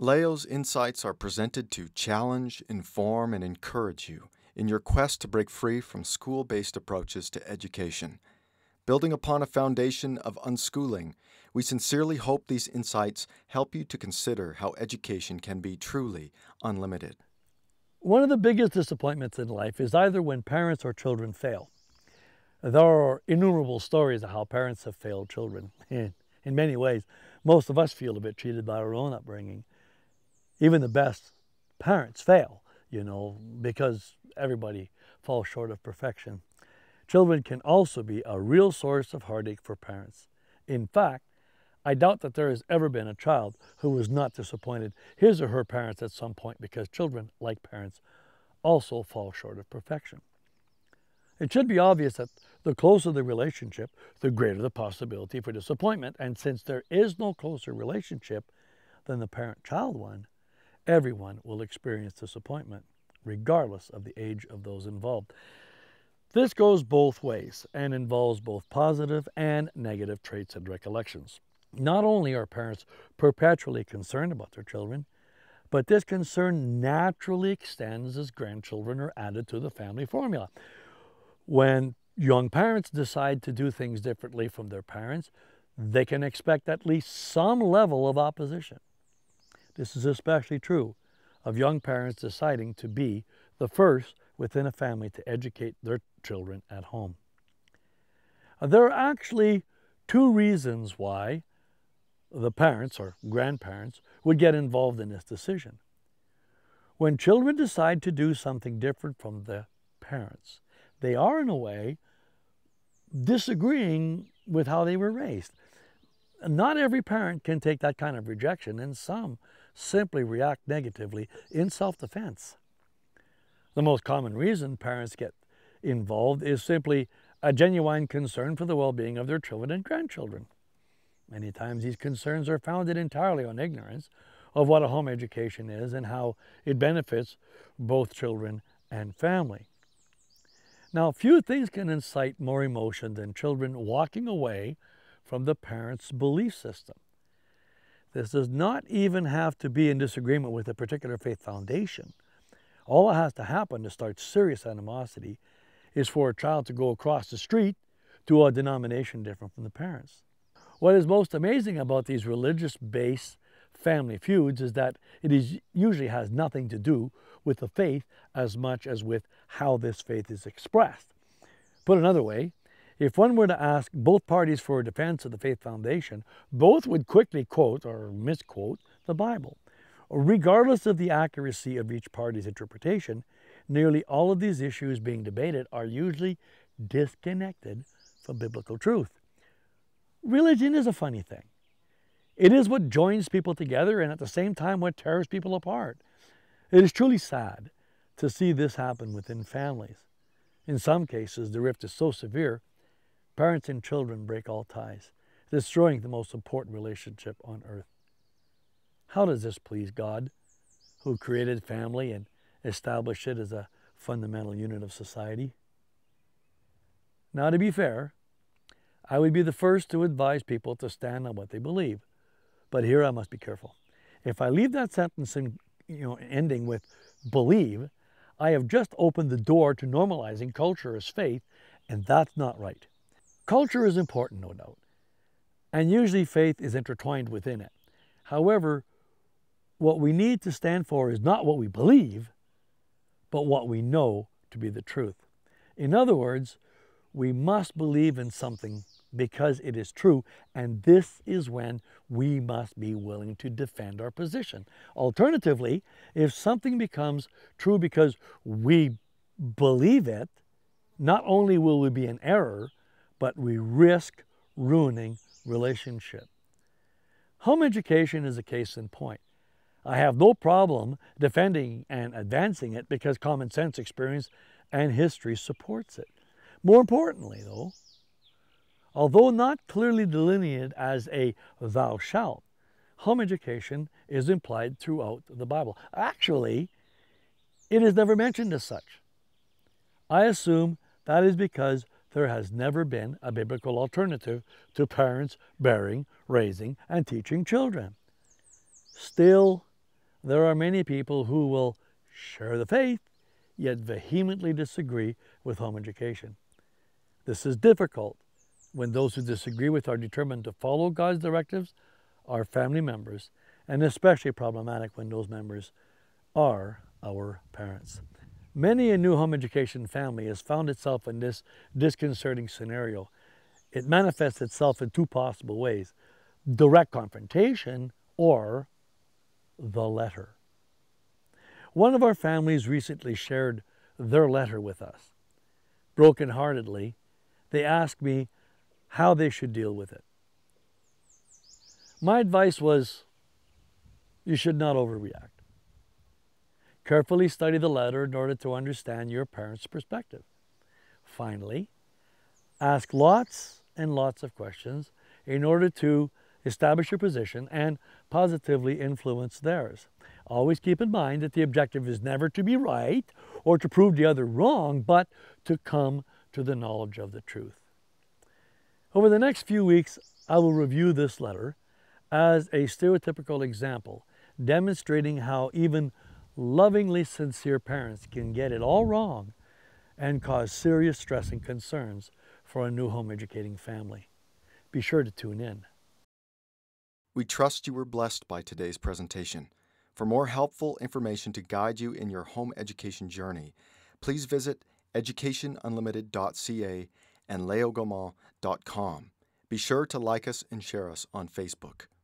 Leo's insights are presented to challenge, inform, and encourage you in your quest to break free from school-based approaches to education. Building upon a foundation of unschooling, we sincerely hope these insights help you to consider how education can be truly unlimited. One of the biggest disappointments in life is either when parents or children fail. There are innumerable stories of how parents have failed children. In many ways, most of us feel a bit cheated by our own upbringing. Even the best parents fail, because everybody falls short of perfection. Children can also be a real source of heartache for parents. In fact, I doubt that there has ever been a child who was not disappointed his or her parents at some point, because children, like parents, also fall short of perfection. It should be obvious that the closer the relationship, the greater the possibility for disappointment. And since there is no closer relationship than the parent-child one, everyone will experience disappointment, regardless of the age of those involved. This goes both ways and involves both positive and negative traits and recollections. Not only are parents perpetually concerned about their children, but this concern naturally extends as grandchildren are added to the family formula. When young parents decide to do things differently from their parents, they can expect at least some level of opposition. This is especially true of young parents deciding to be the first within a family to educate their children at home. There are actually two reasons why the parents or grandparents would get involved in this decision. When children decide to do something different from the parents, they are, in a way, disagreeing with how they were raised. Not every parent can take that kind of rejection, and some simply react negatively in self-defense. The most common reason parents get involved is simply a genuine concern for the well-being of their children and grandchildren. Many times these concerns are founded entirely on ignorance of what a home education is and how it benefits both children and family. Now, few things can incite more emotion than children walking away from the parent's belief system. This does not even have to be in disagreement with a particular faith foundation. All that has to happen to start serious animosity is for a child to go across the street to a denomination different from the parents. What is most amazing about these religious-based family feuds is that it usually has nothing to do with the faith as much as with how this faith is expressed. Put another way, if one were to ask both parties for a defense of the faith foundation, both would quickly quote or misquote the Bible. Regardless of the accuracy of each party's interpretation, nearly all of these issues being debated are usually disconnected from biblical truth. Religion is a funny thing. It is what joins people together and at the same time what tears people apart. It is truly sad to see this happen within families. In some cases, the rift is so severe, parents and children break all ties, destroying the most important relationship on earth. How does this please God, who created family and established it as a fundamental unit of society? Now, to be fair, I would be the first to advise people to stand on what they believe. But here I must be careful. If I leave that sentence ending with believe, I have just opened the door to normalizing culture as faith, and that's not right. Culture is important, no doubt, and usually faith is intertwined within it. However, what we need to stand for is not what we believe, but what we know to be the truth. In other words, we must believe in something because it is true, and this is when we must be willing to defend our position. Alternatively, if something becomes true because we believe it, not only will we be in error, but we risk ruining relationship. Home education is a case in point. I have no problem defending and advancing it because common sense, experience, and history supports it. More importantly, though, although not clearly delineated as a thou shalt, home education is implied throughout the Bible. Actually, it is never mentioned as such. I assume that is because there has never been a biblical alternative to parents bearing, raising, and teaching children. Still, there are many people who will share the faith, yet vehemently disagree with home education. This is difficult when those who disagree with are determined to follow God's directives are family members, and especially problematic when those members are our parents. Many a new home education family has found itself in this disconcerting scenario. It manifests itself in two possible ways: direct confrontation or the letter. One of our families recently shared their letter with us. Brokenheartedly, they asked me how they should deal with it. My advice was, you should not overreact. Carefully study the letter in order to understand your parents' perspective. Finally, ask lots and lots of questions in order to establish your position and positively influence theirs. Always keep in mind that the objective is never to be right or to prove the other wrong, but to come to the knowledge of the truth. Over the next few weeks, I will review this letter as a stereotypical example, demonstrating how even lovingly sincere parents can get it all wrong and cause serious stress and concerns for a new home educating family. Be sure to tune in. We trust you were blessed by today's presentation. For more helpful information to guide you in your home education journey, please visit educationunlimited.ca and leogaumont.com. Be sure to like us and share us on Facebook.